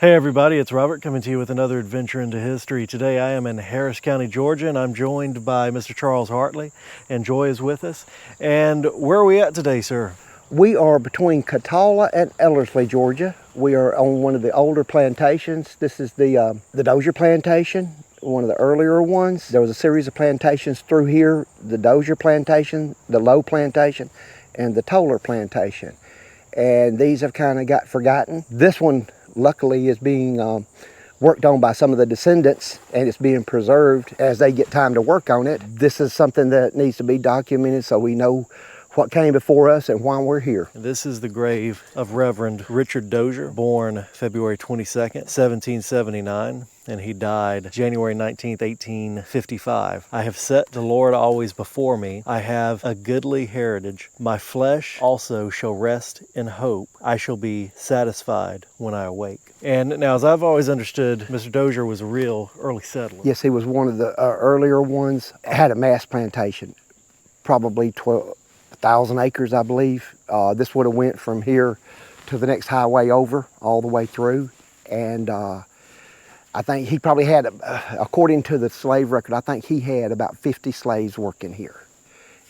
Hey everybody, it's Robert coming to you with another adventure into history. Today I am in Harris County, Georgia, and I'm joined by Mr. Charles Hartley, and Joy is with us. And where are we at today, sir? We are between Catawba and Ellerslie, Georgia. We are on one of the older plantations. This is the Dozier plantation, one of the earlier ones. There was a series of plantations through here, the Dozier plantation, the Lowe plantation, and the Toller plantation. And these have kind of got forgotten. This one, luckily, is being worked on by some of the descendants, and it's being preserved as they get time to work on it. This is something that needs to be documented so we know what came before us and why we're here. This is the grave of Reverend Richard Dozier, born February 22nd, 1779, and he died January 19th, 1855. I have set the Lord always before me. I have a goodly heritage. My flesh also shall rest in hope. I shall be satisfied when I awake. And now, as I've always understood, Mr. Dozier was a real early settler. Yes, he was one of the earlier ones. Had a mass plantation, probably 1,000 acres, I believe. This would have went from here to the next highway over, all the way through. And I think he probably had, according to the slave record, I think he had about 50 slaves working here.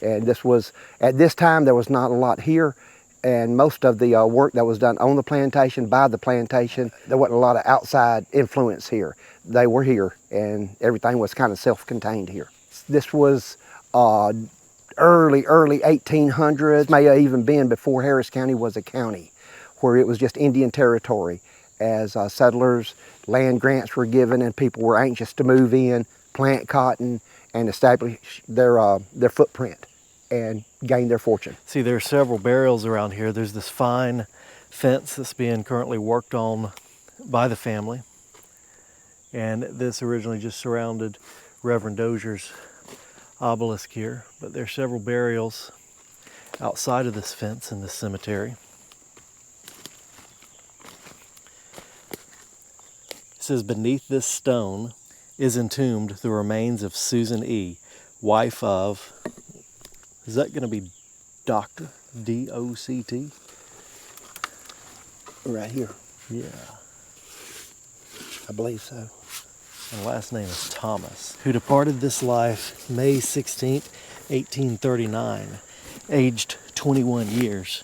And this was, at this time, there was not a lot here. And most of the work that was done on the plantation, by the plantation, there wasn't a lot of outside influence here. They were here, and everything was kind of self-contained here. This was early 1800s, may have even been before Harris County was a county, where it was just Indian territory. As settlers, land grants were given and people were anxious to move in, plant cotton, and establish their footprint and gain their fortune. See, there are several burials around here. There's this fine fence that's being currently worked on by the family. And this originally just surrounded Reverend Dozier's obelisk here, but there are several burials outside of this fence in this cemetery. It says, beneath this stone is entombed the remains of Susan E., wife of, is that going to be Dr. D-O-C-T? Right here. Yeah. I believe so. And last name is Thomas, who departed this life May 16th, 1839, aged 21 years.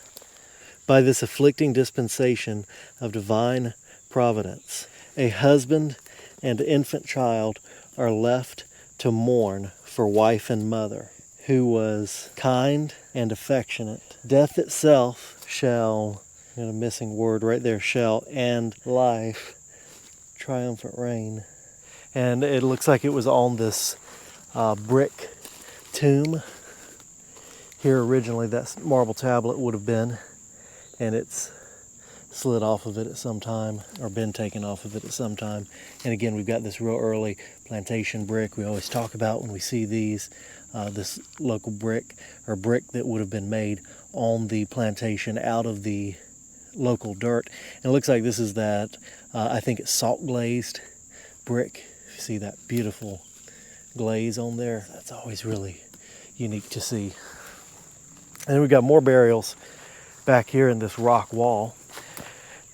By this afflicting dispensation of divine providence, a husband and infant child are left to mourn for wife and mother, who was kind and affectionate. Death itself shall, a missing word right there, shall, and life, triumphant reign. And it looks like it was on this brick tomb. Here originally that marble tablet would have been, and it's slid off of it at some time, or been taken off of it at some time. And again, we've got this real early plantation brick we always talk about when we see these, this local brick, or brick that would have been made on the plantation out of the local dirt. And it looks like this is that, I think it's salt glazed brick. You see that beautiful glaze on there? That's always really unique to see. And then we've got more burials back here in this rock wall.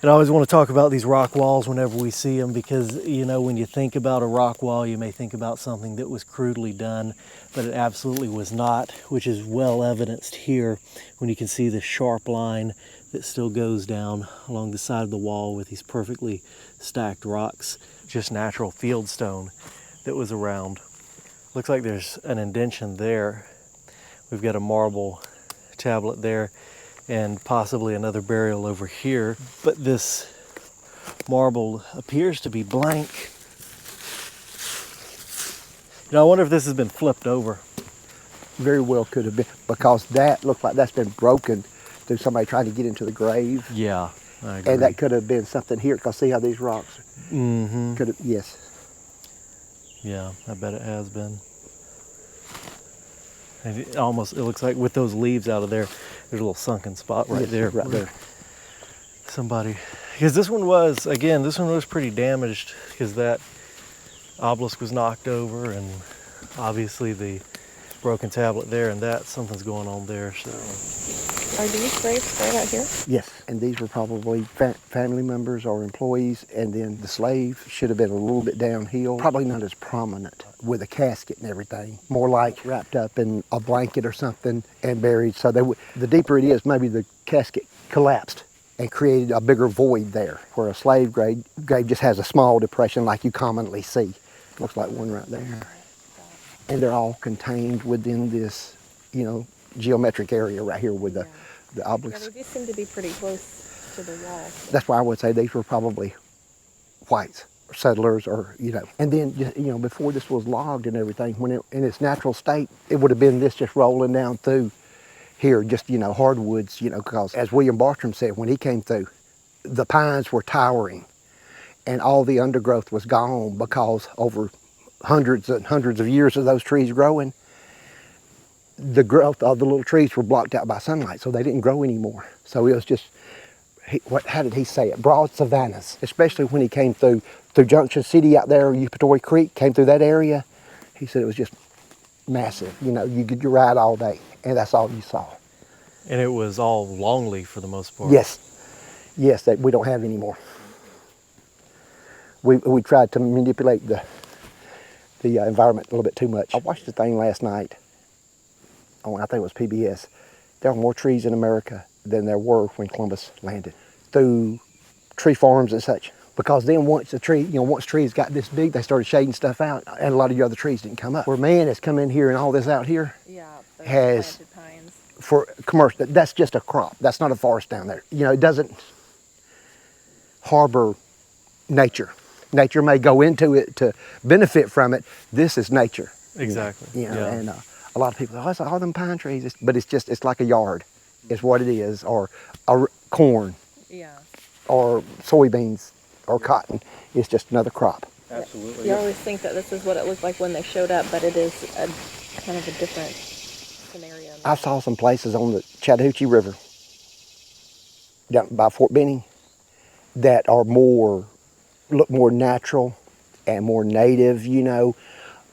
And I always want to talk about these rock walls whenever we see them, because, you know, when you think about a rock wall, you may think about something that was crudely done, but it absolutely was not, which is well evidenced here when you can see the sharp line that still goes down along the side of the wall with these perfectly stacked rocks, just natural field stone that was around. Looks like there's an indention there. We've got a marble tablet there, and possibly another burial over here. But this marble appears to be blank. You know, I wonder if this has been flipped over. Very well could have been, because that looked like that's been broken through somebody trying to get into the grave. Yeah, I agree. And that could have been something here, because see how these rocks could have, yes. Yeah, I bet it has been. And it looks like with those leaves out of there, there's a little sunken spot right there. Right there. Somebody, because this one was pretty damaged, because that obelisk was knocked over, and obviously the broken tablet there, and that something's going on there. So Are these graves right out here? Yes, and these were probably family members or employees, and then the slave should have been a little bit downhill, probably not as prominent with a casket and everything, more like wrapped up in a blanket or something and buried. So the deeper it is, maybe the casket collapsed and created a bigger void there, where a slave grave just has a small depression like you commonly see. Looks like one right there. And they're all contained within this, geometric area right here with the Yeah, obelisks. they do seem to be pretty close to the wall. That's why I would say these were probably whites, or settlers, or. And then, before this was logged and everything, when in its natural state, it would have been this just rolling down through here, just, hardwoods, because as William Bartram said when he came through, the pines were towering and all the undergrowth was gone because over hundreds and hundreds of years of those trees growing, the growth of the little trees were blocked out by sunlight, so they didn't grow anymore. So it was just, how did he say it? Broad savannas, especially when he came through Junction City out there, Eupatory Creek, came through that area. He said it was just massive. You could ride all day, and that's all you saw. And it was all longleaf for the most part. Yes, that we don't have anymore. We tried to manipulate the environment a little bit too much. I watched the thing last night on, I think it was PBS. There are more trees in America than there were when Columbus landed, through tree farms and such. Because then once trees got this big, they started shading stuff out, and a lot of your other trees didn't come up. Where man has come in here and all this out here, Those has planted pines. for commercial, that's just a crop. That's not a forest down there. It doesn't harbor nature. Nature may go into it to benefit from it. This is nature. Exactly. And a lot of people say, all them pine trees, but it's like a yard, is what it is, or corn, or soybeans, or cotton. It's just another crop. Absolutely. You always think that this is what it looked like when they showed up, but it is a kind of a different scenario. I saw some places on the Chattahoochee River, down by Fort Benning, that are look more natural and more native,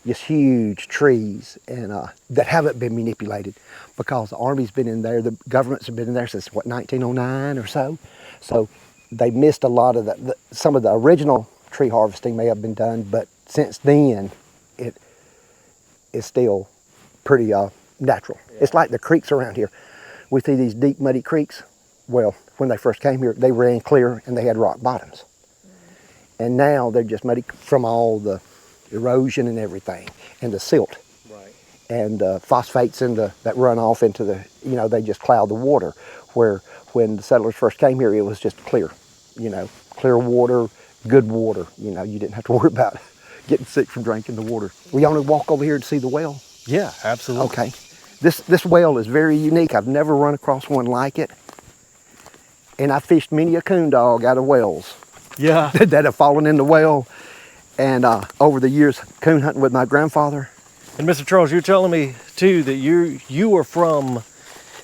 just huge trees, and that haven't been manipulated, because the Army's been in there, the governments have been in there since, 1909 or so. So they missed a lot of some of the original tree harvesting may have been done, but since then, it is still pretty natural. Yeah. It's like the creeks around here. We see these deep, muddy creeks. Well, when they first came here, they ran clear and they had rock bottoms. And now they're just muddy from all the erosion and everything, and the silt. Right. And phosphates that run off into they just cloud the water. Where when the settlers first came here, it was just clear, clear water, good water. You didn't have to worry about getting sick from drinking the water. We only walk over here to see the well. Yeah, absolutely. Okay. This well is very unique. I've never run across one like it. And I fished many a coon dog out of wells. Yeah. that have fallen in the well. And over the years, coon hunting with my grandfather. And Mr. Charles, you're telling me too that you were from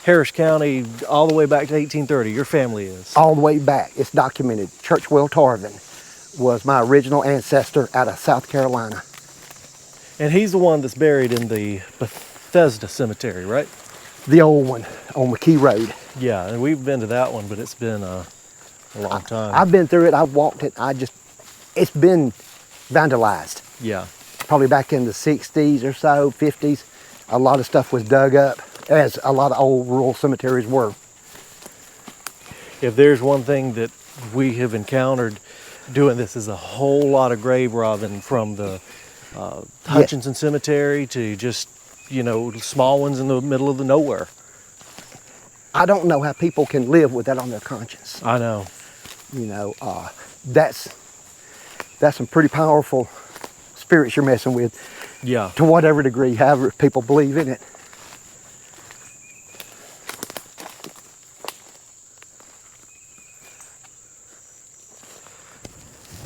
Harris County all the way back to 1830. Your family is. All the way back. It's documented. Churchwell Tarvin was my original ancestor out of South Carolina. And he's the one that's buried in the Bethesda Cemetery, right? The old one on McKee Road. Yeah, and we've been to that one, but it's been a long time. I've been through it. I've walked it. It's been vandalized. Yeah. Probably back in the 60s or so, 50s. A lot of stuff was dug up, as a lot of old rural cemeteries were. If there's one thing that we have encountered doing this, is a whole lot of grave robbing, from the Hutchinson Cemetery to just, small ones in the middle of the nowhere. I don't know how people can live with that on their conscience. I know. That's some pretty powerful spirits you're messing with. Yeah. To whatever degree, however people believe in it.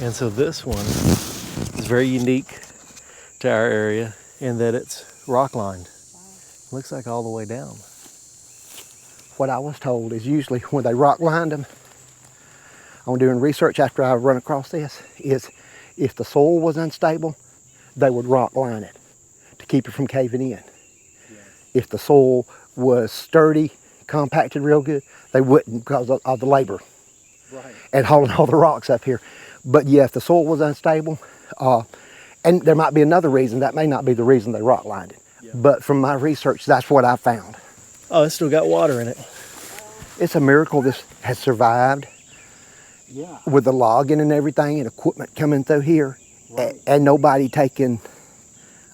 And so this one is very unique to our area in that it's rock lined. Wow. Looks like all the way down. What I was told is usually when they rock lined them, I'm doing research after I run across this, is if the soil was unstable, they would rock line it to keep it from caving in. Yeah. If the soil was sturdy, compacted real good, they wouldn't because of the labor Right. and hauling all the rocks up here. But yeah, if the soil was unstable, and there might be another reason, that may not be the reason they rock lined it. Yeah. But from my research, that's what I found. Oh, it's still got water in it. It's a miracle this has survived Yeah. with the logging and everything and equipment coming through here, Right. and nobody taking,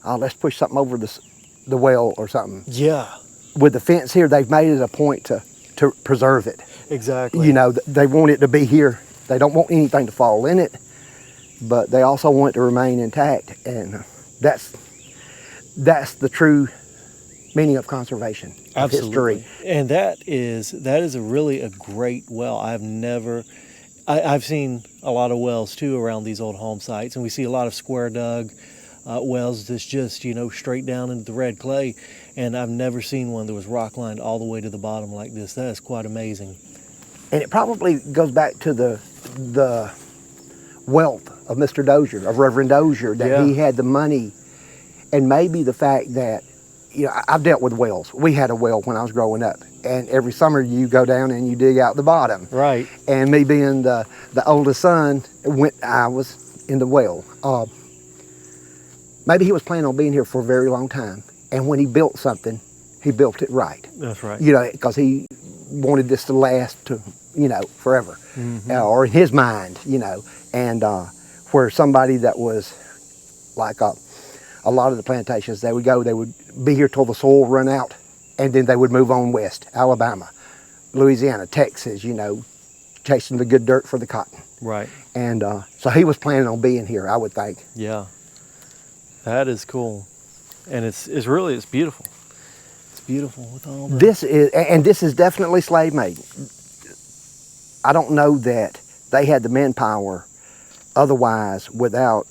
let's push something over the well or something. Yeah. With the fence here, they've made it a point to preserve it. Exactly. You know, they want it to be here. They don't want anything to fall in it, but they also want it to remain intact. And that's the true meaning of conservation, of Absolutely. history. And that is a great well. I've seen a lot of wells too around these old home sites, and we see a lot of square dug wells that's just, straight down into the red clay. And I've never seen one that was rock lined all the way to the bottom like this. That is quite amazing. And it probably goes back to the wealth of Mr. Dozier, of Reverend Dozier, that Yeah. he had the money, and maybe the fact that, I've dealt with wells. We had a well when I was growing up, and every summer you go down and you dig out the bottom. Right. And me being the oldest son, I was in the well. Maybe he was planning on being here for a very long time, and when he built something, he built it right. That's right. Because he wanted this to last to, forever, Mm-hmm. or in his mind, and where somebody that was like a lot of the plantations, they would be here till the soil run out, and then they would move on west, Alabama, Louisiana, Texas, chasing the good dirt for the cotton. Right. And so he was planning on being here, I would think. Yeah. That is cool. And it's beautiful. It's beautiful with all the... This is definitely slave made. I don't know that they had the manpower otherwise without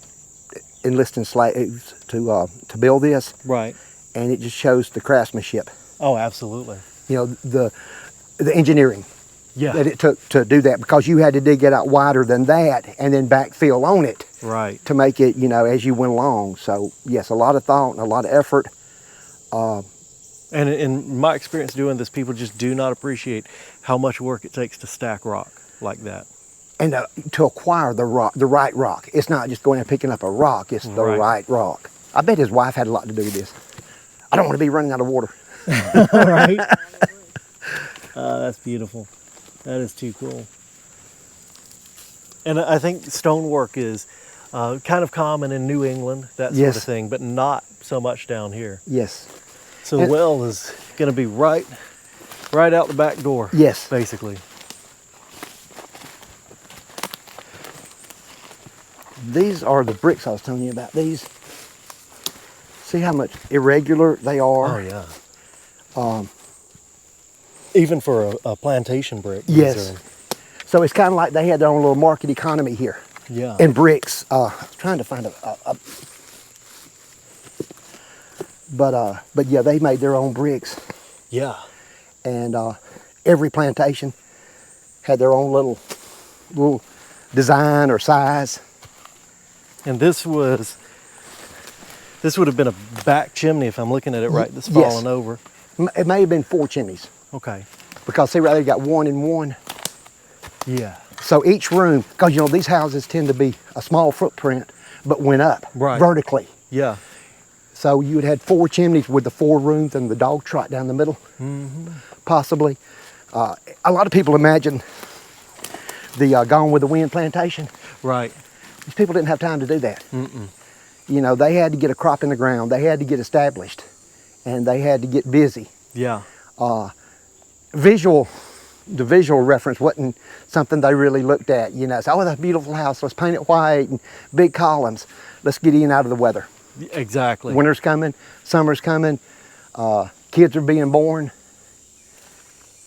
enlisting slaves to build this. Right. And it just shows the craftsmanship. Oh, absolutely. The engineering Yeah. that it took to do that, because you had to dig it out wider than that and then backfill on it Right. to make it, as you went along. So yes, a lot of thought and a lot of effort. And in my experience doing this, people just do not appreciate how much work it takes to stack rock like that. And to acquire the right rock. It's not just going and picking up a rock, it's the right rock. I bet his wife had a lot to do with this. I don't want to be running out of water. Right. That's beautiful. That is too cool. And I think stonework is kind of common in New England, that sort Yes. of thing, but not so much down here. Yes. So the well is going to be right out the back door. Yes. Basically. These are the bricks I was telling you about. These, see how much irregular they are? Oh, yeah. Even for a plantation brick. these Yes. are- So it's kind of like they had their own little market economy here. Yeah. In bricks. I was trying to find but yeah, they made their own bricks. Yeah. And every plantation had their own little design or size. And this would have been a back chimney if I'm looking at it right. That's Yes. fallen over. It may have been 4 chimneys, Okay. because see right there, you got 1 and 1. Yeah. So each room, because these houses tend to be a small footprint, but went up Right. vertically. Yeah. So you would have 4 chimneys with the 4 rooms and the dog trot down the middle, possibly. A lot of people imagine the Gone with the Wind plantation. Right. These people didn't have time to do that. They had to get a crop in the ground. They had to get established, and they had to get busy. Yeah. The visual reference wasn't something they really looked at. Say, oh, that's a beautiful house. Let's paint it white and big columns. Let's get in out of the weather. Exactly. Winter's coming, summer's coming, kids are being born,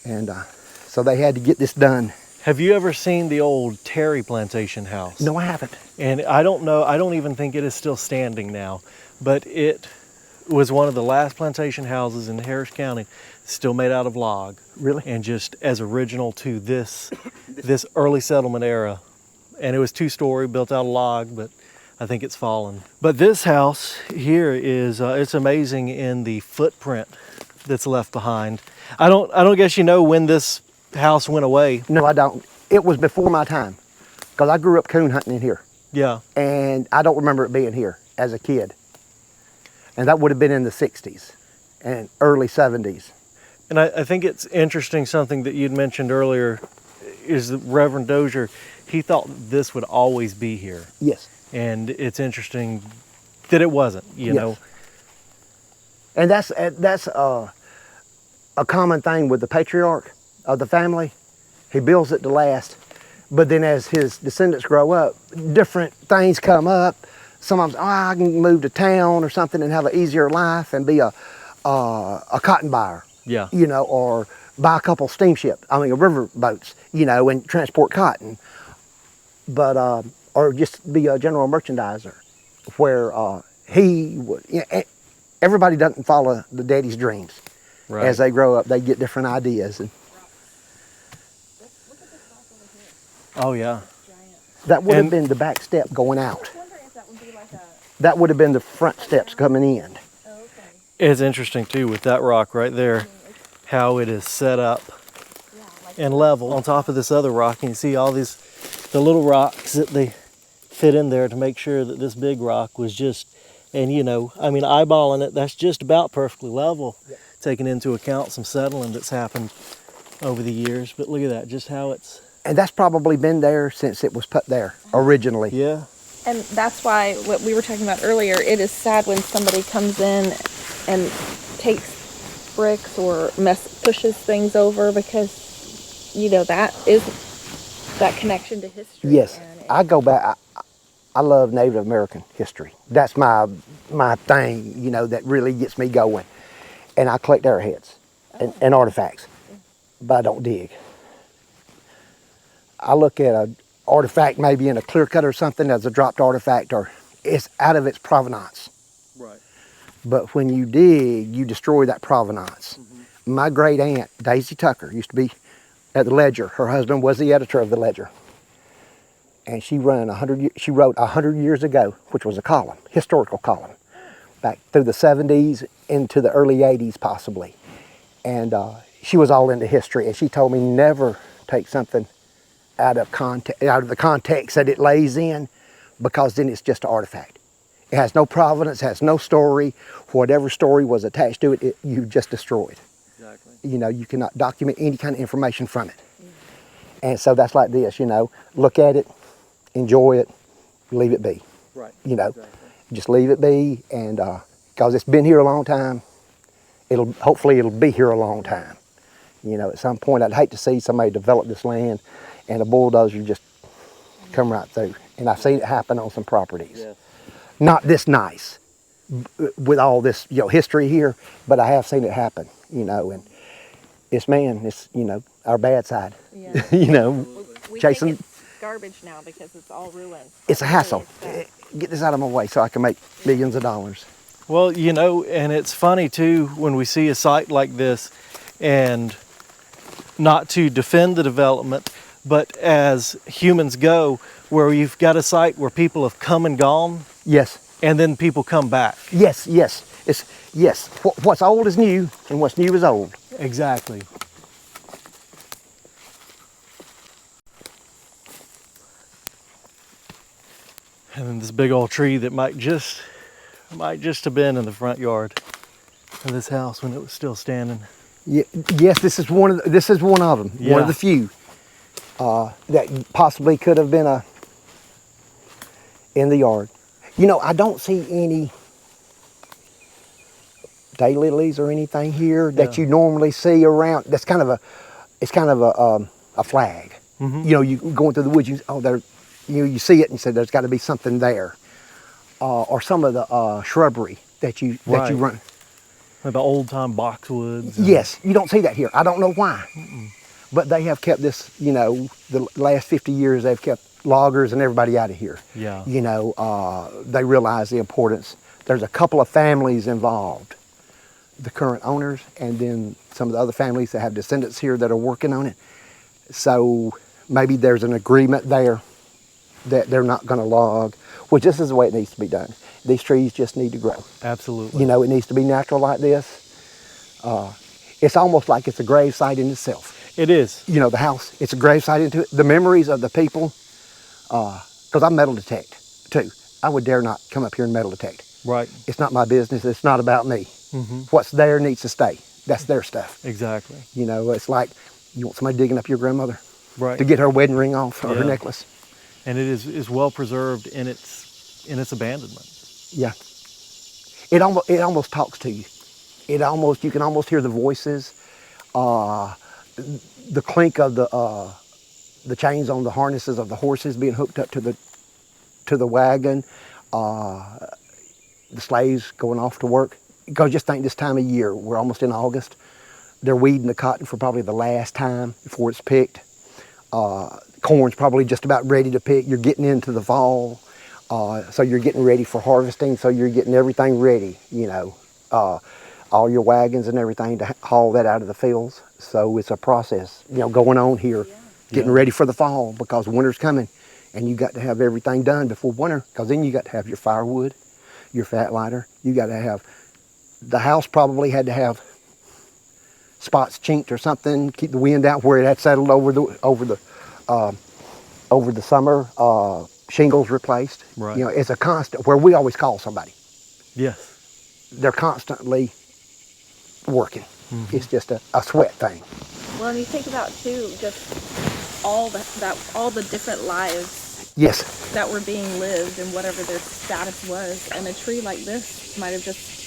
and so they had to get this done. Have you ever seen the old Terry plantation house? No, I haven't. And I don't even think it is still standing now, but it was one of the last plantation houses in Harris County, still made out of log. Really? And just as original to this early settlement era. And it was 2-story, built out of log, but I think it's fallen. But this house here is, it's amazing in the footprint that's left behind. I don't guess you know when this house went away. No, I don't. It was before my time, because I grew up coon hunting in here, Yeah. and I don't remember it being here as a kid. And that would have been in the 60s and early 70s. And I think it's interesting, something that you'd mentioned earlier is that Reverend Dozier, he thought this would always be here. Yes. And it's interesting that it wasn't, you know. And that's a common thing with the patriarch of the family. He builds it to last, but then as his descendants grow up, different things come up. Some of them, I can move to town or something and have an easier life and be a cotton buyer. Yeah. You know, or buy a couple river boats, you know, and transport cotton. But, or just be a general merchandiser, where he would, everybody doesn't follow the daddy's dreams. Right. As they grow up, they get different ideas. And Oh, yeah. that would have been the back step going out. I was wondering if that would be like a... That would have been the front steps coming in. Oh, okay. It's interesting, too, with that rock right there, how it is set up Yeah, like and level on top of this other rock. And you see all these, the little rocks that they fit in there to make sure that this big rock was just, and you know, I mean, eyeballing it, that's just about perfectly level, taking into account some settling that's happened over the years. But look at that, just how it's... And that's probably been there since it was put there originally. Yeah. And that's why what we were talking about earlier, it is sad when somebody comes in and takes bricks or pushes things over, because, you know, that is that connection to history. Yes, And I go back. I love Native American history. That's my thing, you know, that really gets me going. And I collect arrowheads and artifacts, but I don't dig. I look at an artifact maybe in a clear cut or something as a dropped artifact, or it's out of its provenance. Right. But when you dig, you destroy that provenance. Mm-hmm. My great aunt, Daisy Tucker, used to be at the Ledger. Her husband was the editor of the Ledger. And she wrote 100 years ago, which was a column, historical column, back through the 70s into the early 80s possibly. And she was all into history, and she told me never take something out of the context that it lays in, because then it's just an artifact. It has no provenance, has no story. Whatever story was attached to it, you just destroyed. Exactly. You know, you cannot document any kind of information from it. And so that's like this, you know, look at it, enjoy it, leave it be. Right. You know, Exactly. just leave it be, and because it's been here a long time, hopefully it'll be here a long time. You know, at some point I'd hate to see somebody develop this land and a bulldozer just come right through. And I've seen it happen on some properties. Yes. Not this nice, with all this, you know, history here, but I have seen it happen, you know, and it's, you know, our bad side, Yeah. you know, we chasing. think it's garbage now because it's all ruined. It's a hassle. It's Get this out of my way so I can make millions of dollars. Well, you know, and it's funny too when we see a site like this, and not to defend the development, but as humans go, where you've got a site where people have come and gone, Yes, and then people come back. yes, yes. Yes. What's old is new, and what's new is old. Exactly. And then this big old tree that might just have been in the front yard of this house when it was still standing. Yes, this is one of them. Yeah. One of the few that possibly could have been in the yard. You know, I don't see any daylilies or anything here that you normally see around. It's kind of a flag. Mm-hmm. You know, you going through the woods, you see it and you say there's got to be something there, or some of the shrubbery that you run. Like the old time boxwoods. Yes, you don't see that here. I don't know why. But they have kept this, you know, the last 50 years they've kept loggers and everybody out of here. Yeah. You know, they realize the importance. There's a couple of families involved, the current owners, and then some of the other families that have descendants here that are working on it. So maybe there's an agreement there that they're not going to log, which this is the way it needs to be done. These trees just need to grow. Absolutely. You know, it needs to be natural like this. It's almost like it's a grave site in itself. It is. You know, the house, it's a grave site into it. The memories of the people, because I metal detect too. I would dare not come up here and metal detect. Right. It's not my business. It's not about me. Mm-hmm. What's there needs to stay. That's their stuff. Exactly. You know, it's like you want somebody digging up your grandmother Right. to get her wedding ring off or her Yeah. necklace. And it is well preserved in its abandonment. Yeah. It almost talks to you. You can almost hear the voices, the clink of the chains on the harnesses of the horses being hooked up to the wagon, the slaves going off to work. Because just think this time of year, we're almost in August. They're weeding the cotton for probably the last time before it's picked. Corn's probably just about ready to pick. You're getting into the fall, so you're getting ready for harvesting. So you're getting everything ready, you know, all your wagons and everything to haul that out of the fields. So it's a process, you know, going on here, getting ready for the fall because winter's coming, and you got to have everything done before winter. Because then you got to have your firewood, your fat lighter. You got to have the house probably had to have spots chinked or something, keep the wind out where it had settled over the summer. Shingles replaced. Right. You know, it's a constant where we always call somebody. Yes. They're constantly working. Mm-hmm. It's just a sweat thing. Well, and you think about too, just all the different lives Yes. that were being lived and whatever their status was, and a tree like this might have just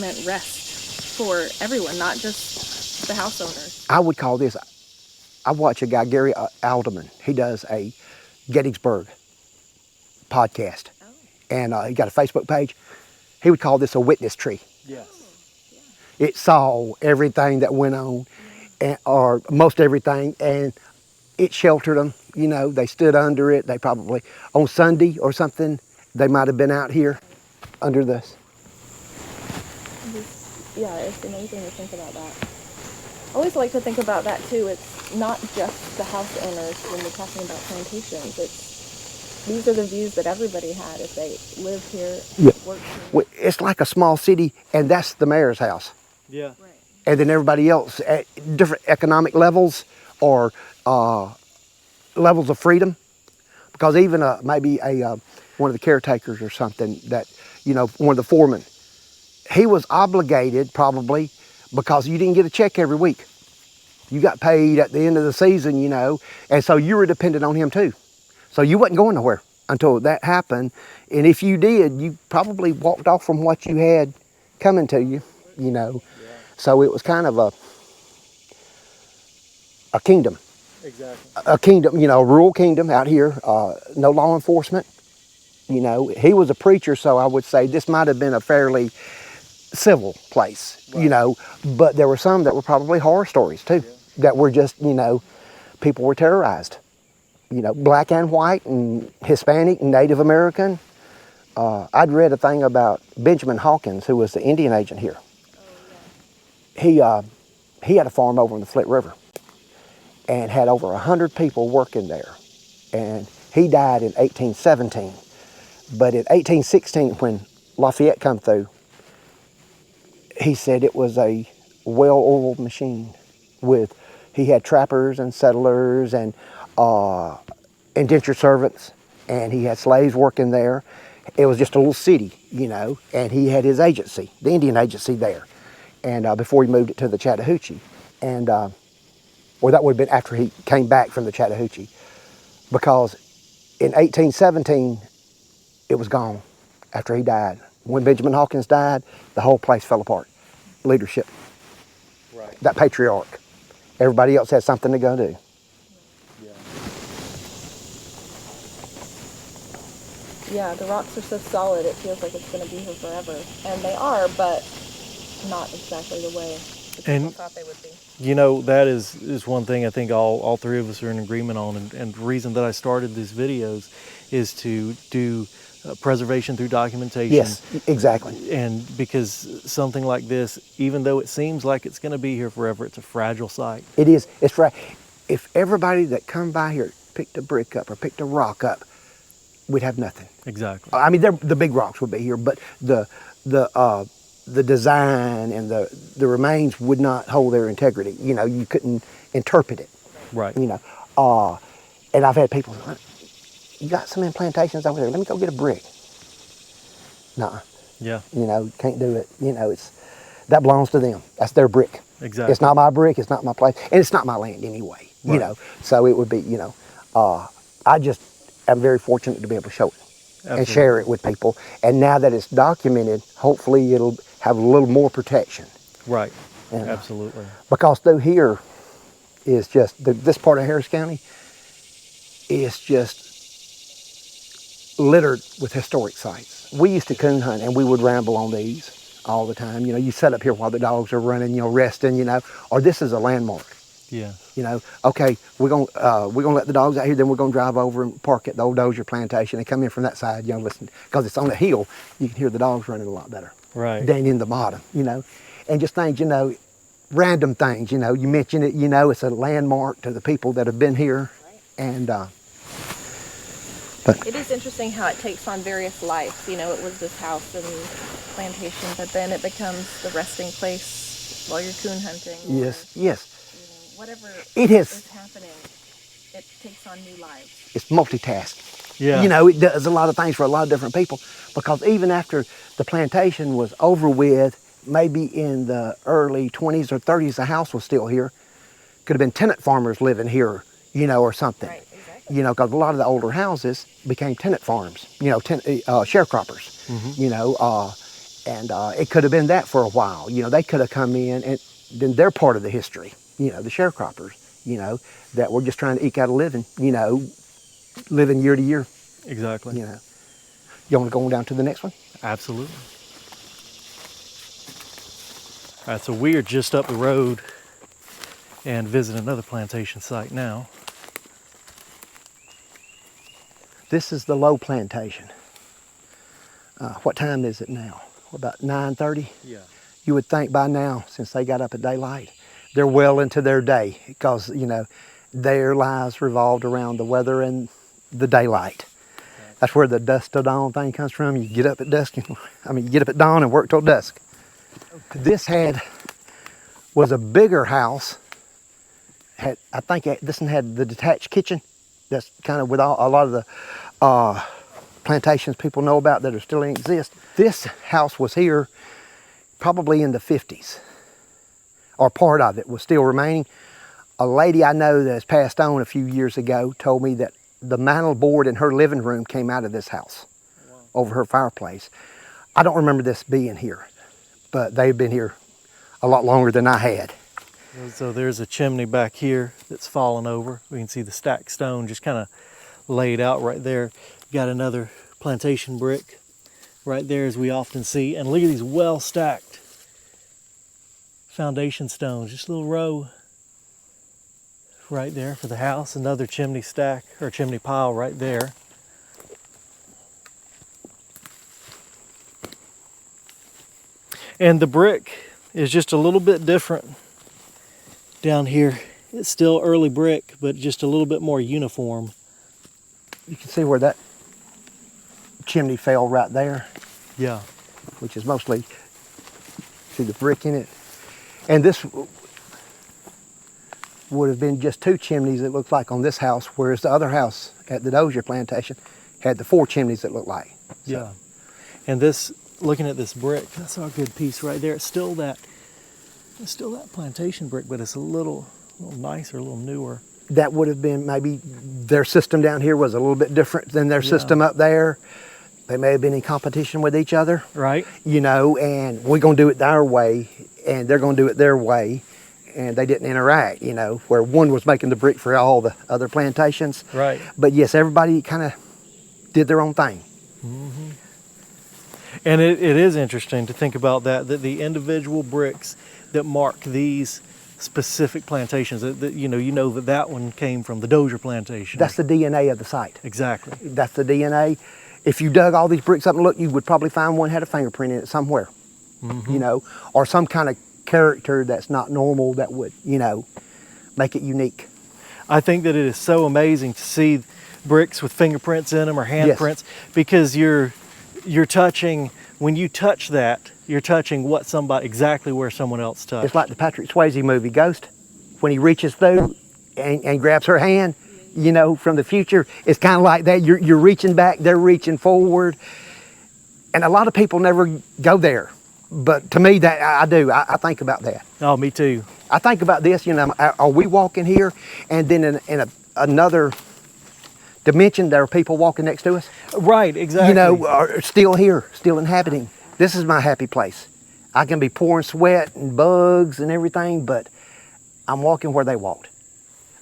meant rest for everyone, not just the house owners. I would call this. I watch a guy, Gary Alderman. He does a Gettysburg podcast, and he got a Facebook page. He would call this a witness tree. Yes. It saw everything that went on, or most everything, and it sheltered them. You know, they stood under it. They probably, on Sunday or something, they might have been out here under this. Yeah, it's amazing to think about that. I always like to think about that too. It's not just the house owners when we're talking about plantations. These are the views that everybody had if they lived here, worked here. Well, it's like a small city, and that's the mayor's house. Yeah. Right. And then everybody else at different economic levels or levels of freedom. Because even maybe one of the caretakers or something that, you know, one of the foremen, he was obligated probably because you didn't get a check every week. You got paid at the end of the season, you know, and so you were dependent on him too. So you wasn't going nowhere until that happened. And if you did, you probably walked off from what you had coming to you, you know. Yeah. So it was kind of a kingdom. Exactly. A kingdom, you know, a rural kingdom out here, no law enforcement. You know, he was a preacher, so I would say this might have been a fairly civil place, right. You know, but there were some that were probably horror stories too, that were just, you know, people were terrorized. You know, black and white and Hispanic and Native American. I'd read a thing about Benjamin Hawkins, who was the Indian agent here. Oh, yeah. He had a farm over in the Flint River and had over 100 people working there. And he died in 1817. But in 1816, when Lafayette come through, he said it was a well-oiled machine. He had trappers and settlers and indentured servants, and he had slaves working there. It was just a little city, you know, and he had his agency, the Indian agency there, and before he moved it to the Chattahoochee. And, or that would have been after he came back from the Chattahoochee, because in 1817, it was gone after he died. When Benjamin Hawkins died, the whole place fell apart. Leadership. Right. That patriarch. Everybody else had something to go do. Yeah, the rocks are so solid, it feels like it's going to be here forever. And they are, but not exactly the way the people thought they would be. You know, that is one thing I think all three of us are in agreement on. And the reason that I started these videos is to do preservation through documentation. Yes, exactly. And because something like this, even though it seems like it's going to be here forever, it's a fragile site. It is. It's fragile. If everybody that come by here picked a brick up or picked a rock up, we'd have nothing. Exactly. I mean, the big rocks would be here, but the the design and the remains would not hold their integrity. You know, you couldn't interpret it. Right. You know, and I've had people, you got some in Plantations over there, let me go get a brick. Nuh-uh. Yeah. You know, can't do it. You know, that belongs to them. That's their brick. Exactly. It's not my brick, it's not my place, and it's not my land anyway, you Right. know. So it would be, you know, I just am very fortunate to be able to show it. Absolutely. And share it with people. And now that it's documented, hopefully it'll have a little more protection. Right. And, Absolutely. Because through here is just, this part of Harris County is just littered with historic sites. We used to coon hunt and we would ramble on these all the time. You know, you set up here while the dogs are running, you know, resting, you know, or this is a landmark. Yeah. You know, okay, we're gonna let the dogs out here, then we're gonna drive over and park at the old Dozier plantation and come in from that side, you know, listen, because it's on a hill, you can hear the dogs running a lot better. Right. Than in the bottom, you know. And just things, you know, random things, you know, you mention it, you know, it's a landmark to the people that have been here. Right. And but it is interesting how it takes on various lives. You know, it was this house and plantation, but then it becomes the resting place while you're coon hunting. Yes, yes. Whatever it is happening, it takes on new lives. It's multitask. Yeah. You know, it does a lot of things for a lot of different people, because even after the plantation was over with, maybe in the early 20s or 30s, the house was still here. Could have been tenant farmers living here, you know, or something. Right, exactly. You know, because a lot of the older houses became tenant farms, you know, sharecroppers, Mm-hmm. you know, and it could have been that for a while. You know, they could have come in and then they're part of the history. You know, the sharecroppers, you know, that were just trying to eke out a living, you know, living year to year. Exactly. You know. You want to go on down to the next one? Absolutely. All right, so we are just up the road and visit another plantation site now. This is the Lowe plantation. What time is it now? About 9:30? Yeah. You would think by now, since they got up at daylight, they're well into their day, because, you know, their lives revolved around the weather and the daylight. Right. That's where the dusk to dawn thing comes from. You get up at dusk, you get up at dawn and work till dusk. This was a bigger house. I think this one had the detached kitchen. That's kind of with a lot of the plantations people know about that are still in exist. This house was here probably in the 50s. Or part of it was still remaining. A lady I know that has passed on a few years ago told me that the mantel board in her living room came out of this house. Wow. Over her fireplace. I don't remember this being here, but they've been here a lot longer than I had. So there's a chimney back here that's fallen over. We can see the stacked stone just kind of laid out right there. Got another plantation brick right there, as we often see. And look at these well stacked foundation stones, just a little row right there for the house. Another chimney stack or chimney pile right there. And the brick is just a little bit different down here. It's still early brick, but just a little bit more uniform. You can see where that chimney fell right there. Yeah. Which is mostly, see the brick in it. And this would have been just 2 chimneys, it looks like, on this house, whereas the other house at the Dozier plantation had the 4 chimneys it looked like. So. Yeah. And this, looking at this brick, that's our good piece right there. It's still that plantation brick, but it's a little nicer, a little newer. That would have been, maybe their system down here was a little bit different than their system up there. They may have been in competition with each other. Right. You know, and we're going to do it our way, and they're going to do it their way. And they didn't interact, you know, where one was making the brick for all the other plantations. Right. But yes, everybody kind of did their own thing. Mm-hmm. And it is interesting to think about that the individual bricks that mark these specific plantations, that you know that one came from the Dozier plantation. That's the DNA of the site. Exactly. That's the DNA. If you dug all these bricks up and looked, you would probably find one had a fingerprint in it somewhere, you know, or some kind of character that's not normal that would, you know, make it unique. I think that it is so amazing to see bricks with fingerprints in them or handprints, because you're touching, when you touch that, You're touching what somebody, exactly where someone else touched. It's like the Patrick Swayze movie, Ghost, when he reaches through and grabs her hand, you know, from the future. It's kind of like that. You're reaching back, they're reaching forward. And a lot of people never go there. But to me, that I do. I think about that. Oh, me too. I think about this, you know, are we walking here? And then in another dimension, there are people walking next to us? Right, exactly. You know, are still here, still inhabiting. This is my happy place. I can be pouring sweat and bugs and everything, but I'm walking where they walked.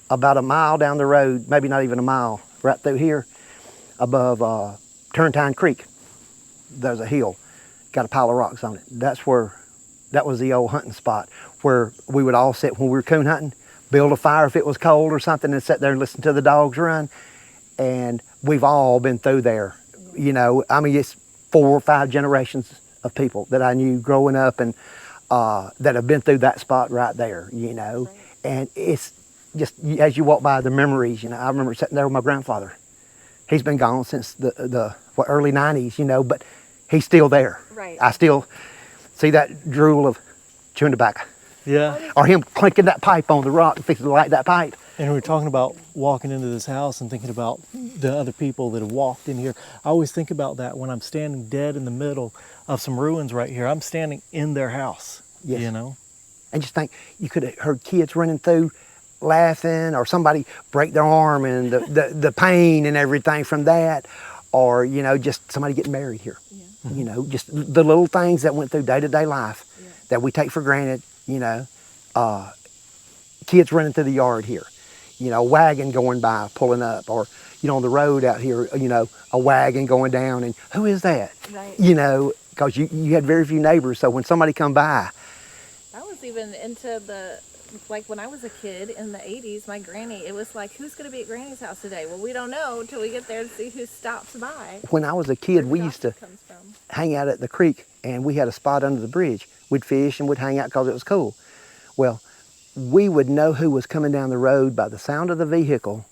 About a mile down the road, maybe not even a mile, right through here, above Turntine Creek, there's a hill, got a pile of rocks on it. That was the old hunting spot where we would all sit when we were coon hunting, build a fire if it was cold or something, and sit there and listen to the dogs run. And we've all been through there. You know, I mean, it's 4 or 5 generations of people that I knew growing up and that have been through that spot right there, you know. Right. And it's just, as you walk by, the memories, you know. I remember sitting there with my grandfather. He's been gone since the early 90s, you know, but he's still there. Right. I still see that drool of chewing tobacco. Yeah. Or him clinking that pipe on the rock and fixing to light that pipe. And we're talking about walking into this house and thinking about the other people that have walked in here. I always think about that when I'm standing dead in the middle of some ruins right here. I'm standing in their house, yes. You know? And just think, you could have heard kids running through laughing, or somebody break their arm and the pain and everything from that, or, you know, just somebody getting married here. Yeah. Mm-hmm. You know, just the little things that went through day-to-day life that we take for granted, you know. Kids running through the yard here, you know, a wagon going by, pulling up, or, you know, on the road out here, you know, a wagon going down, and who is that? Right. You know, because you had very few neighbors, so when somebody come by. I was even into like when I was a kid in the 80s, my granny, it was like, who's going to be at Granny's house today? Well, we don't know until we get there to see who stops by. When I was a kid, we used to hang out at the creek, and we had a spot under the bridge. We'd fish and we'd hang out because it was cool. Well, we would know who was coming down the road by the sound of the vehicle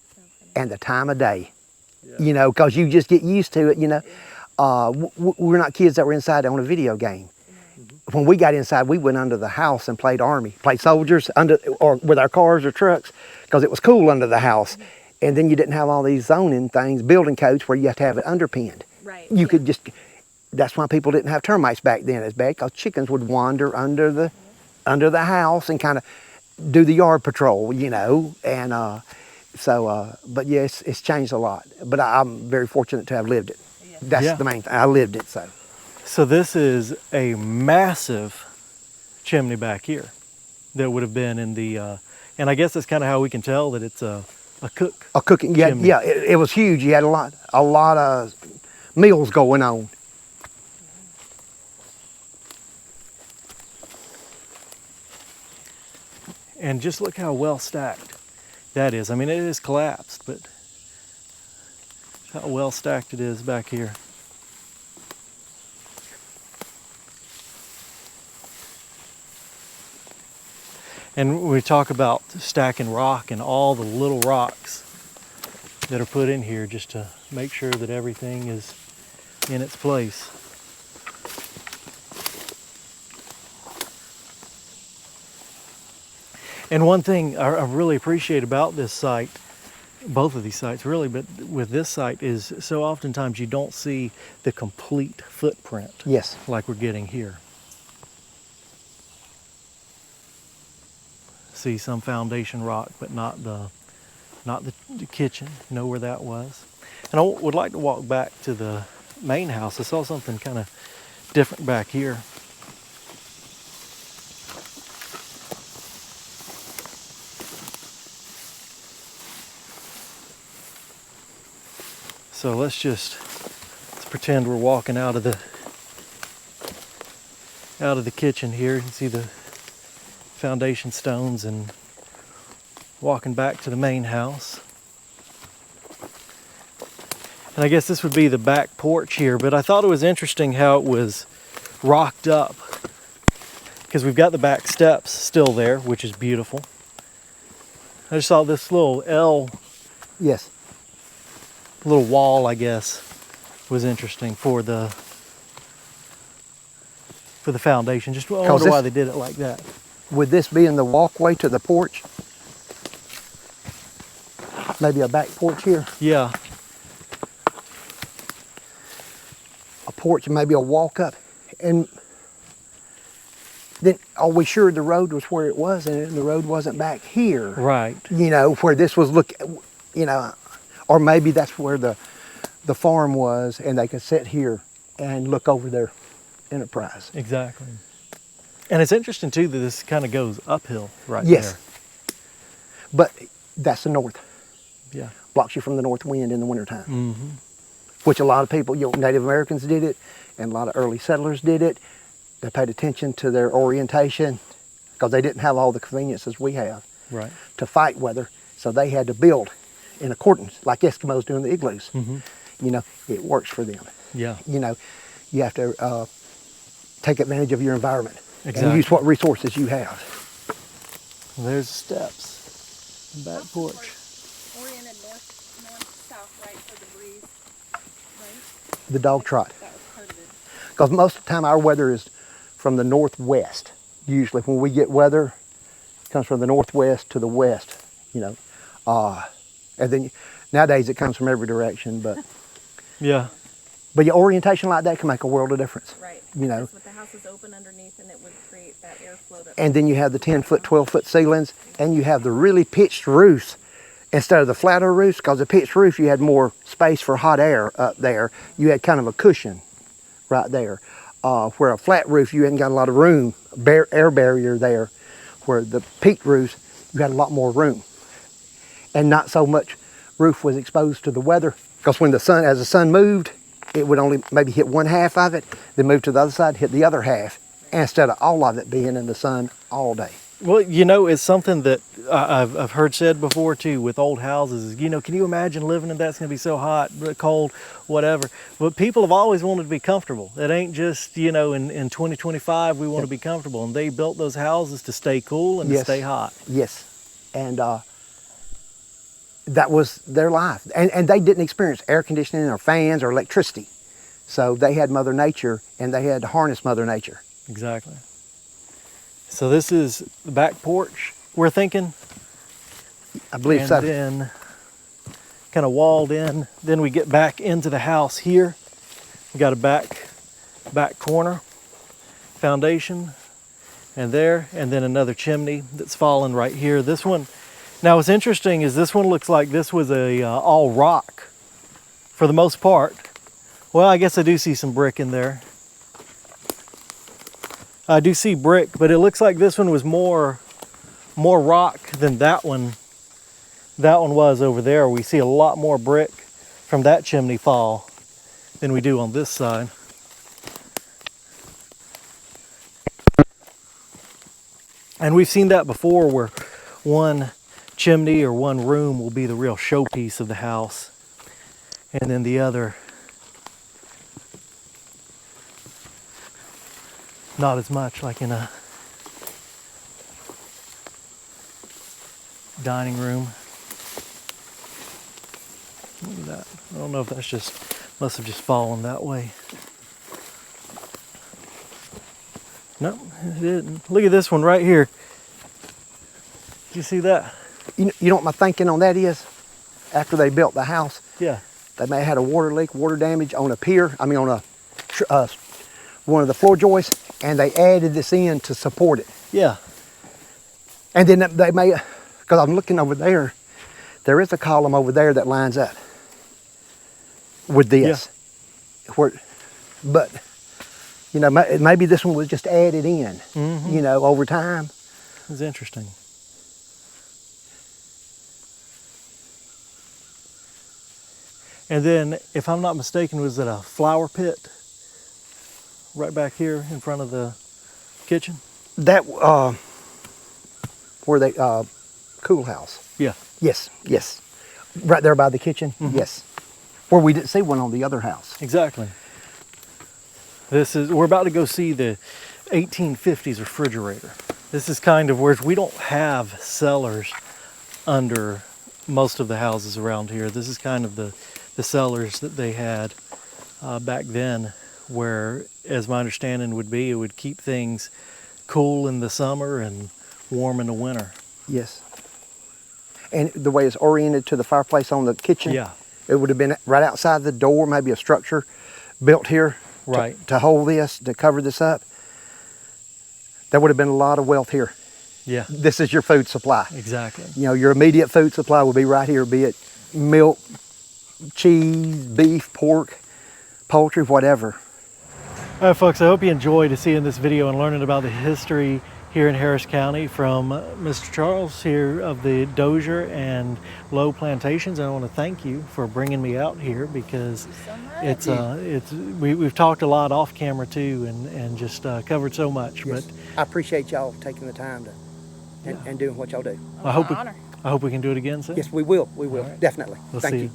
and the time of day, you know, because you just get used to it, you know. We're not kids that were inside on a video game. When we got inside, we went under the house and played army, played soldiers or with our cars or trucks, because it was cool under the house. And then you didn't have all these zoning things, building codes where you have to have it underpinned. Right. You could just, that's why people didn't have termites back then as bad, because chickens would wander under the house and kind of do the yard patrol, you know. And but yes, it's changed a lot. But I'm very fortunate to have lived it. Yeah. That's the main thing. I lived it, so. So this is a massive chimney back here that would have been in the, and I guess that's kind of how we can tell that it's a cooking chimney. Yeah, it was huge. You had a lot of meals going on. And just look how well stacked that is. I mean, it is collapsed, but how well stacked it is back here. And we talk about stacking rock and all the little rocks that are put in here just to make sure that everything is in its place. And one thing I really appreciate about this site, both of these sites really, but with this site, is so oftentimes you don't see the complete footprint. Yes. Like we're getting here. See some foundation rock, but not the kitchen. Know where that was. And I would like to walk back to the main house. I saw something kind of different back here. So let's pretend we're walking out of the kitchen here. You can see the foundation stones, and walking back to the main house. And I guess this would be the back porch here, but I thought it was interesting how it was rocked up, because we've got the back steps still there, which is beautiful. I just saw this little L. Yes. Little wall, I guess, was interesting for the for the foundation. Just I 'Cause wonder why this- they did it like that. With this being the walkway to the porch, maybe a back porch here, Yeah, a porch and maybe a walk up, and then are we sure the road was where it was and the road wasn't back here? right. You know, where this was you know, or maybe that's where the farm was and they could sit here and look over their enterprise. Exactly. And it's interesting too that this kind of goes uphill right Yes. there. But that's the north. Yeah. Blocks you from the north wind in the wintertime. Mm-hmm. Which a lot of people, Native Americans did it, and a lot of early settlers did it. They paid attention to their orientation because they didn't have all the conveniences we have Right. to fight weather. So they had to build in accordance, like Eskimos do in the igloos. Mm-hmm. You know, it works for them. Yeah. You know, you have to take advantage of your environment Exactly. and use what resources you have. There's the steps, the back porch. Oriented north-south, right, for the breeze, right? The dog trot. That was part of it. Because most of the time our weather is from the northwest. Usually when we get weather, it comes from the northwest to the west, you know. And then nowadays it comes from every direction, but Yeah. your orientation like that can make a world of difference. Right. You know. Because with the house is open underneath, and it would create that airflow. And then you have the 10-foot, 12-foot ceilings, and you have the really pitched roofs instead of the flatter roofs, because the pitched roof, you had more space for hot air up there. You had kind of a cushion right there. Where a flat roof, you hadn't got a lot of room, air barrier there. Where the peaked roofs, you had a lot more room. And not so much roof was exposed to the weather, because when as the sun moved, it would only maybe hit one half of it, then move to the other side, hit the other half, instead of all of it being in the sun all day. Well, you know, it's something that I've heard said before too with old houses. You know, can you imagine living in that's going to be so hot, cold, whatever? But people have always wanted to be comfortable. It ain't just, you know, in 2025 we want to be comfortable. And they built those houses to stay cool and to stay hot. Yes. And that was their life. And they didn't experience air conditioning or fans or electricity. So they had Mother Nature, and they had to harness Mother Nature. Exactly. So this is the back porch, we're thinking. I believe And so. then kind of walled in. Then we get back into the house here. We got a back corner, foundation, and there, and then another chimney that's fallen right here. This one, now what's interesting is this one looks like this was a all rock for the most part. Well, I guess I do see some brick in there. I do see brick, but it looks like this one was more rock than that one. That one was over there. We see a lot more brick from that chimney fall than we do on this side. And we've seen that before where one chimney or one room will be the real showpiece of the house. And then the other, not as much, like in a dining room. Look at that. I don't know if that's just, must have just fallen that way. No, it didn't. Look at this one right here. Did you see that? You know what my thinking on that is? After they built the house, Yeah. they may have had a water leak, water damage on a pier, on one of the floor joists, and they added this in to support it. Yeah. And then they may, because I'm looking over there, there is a column over there that lines up with this. Yeah. But, you know, maybe this one was just added in, you know, over time. It's interesting. And then, if I'm not mistaken, was it a flower pit right back here in front of the kitchen? That, where they, cool house. Yeah. Yes, yes. Right there by the kitchen, yes. Where we didn't see one on the other house. Exactly. We're about to go see the 1850s refrigerator. This is kind of where we don't have cellars under most of the houses around here. This is kind of the cellars that they had back then where, as my understanding would be, it would keep things cool in the summer and warm in the winter. Yes. And the way it's oriented to the fireplace on the kitchen, Yeah. it would have been right outside the door, maybe a structure built here Right. to hold this, to cover this up. There would have been a lot of wealth here. Yeah, This is your food supply. exactly. You know, your immediate food supply would be right here, be it milk, cheese, beef, pork, poultry, whatever. All right, folks, I hope you enjoyed seeing this video and learning about the history here in Harris County from Mr. Charles here of the Dozier and Lowe Plantations. And I want to thank you for bringing me out here because we've talked a lot off camera too and just covered so much. Yes. But I appreciate y'all taking the time to and doing what y'all do. I hope we can do it again soon. Yes, we will. We will. All right. Definitely. We'll Thank see you. you.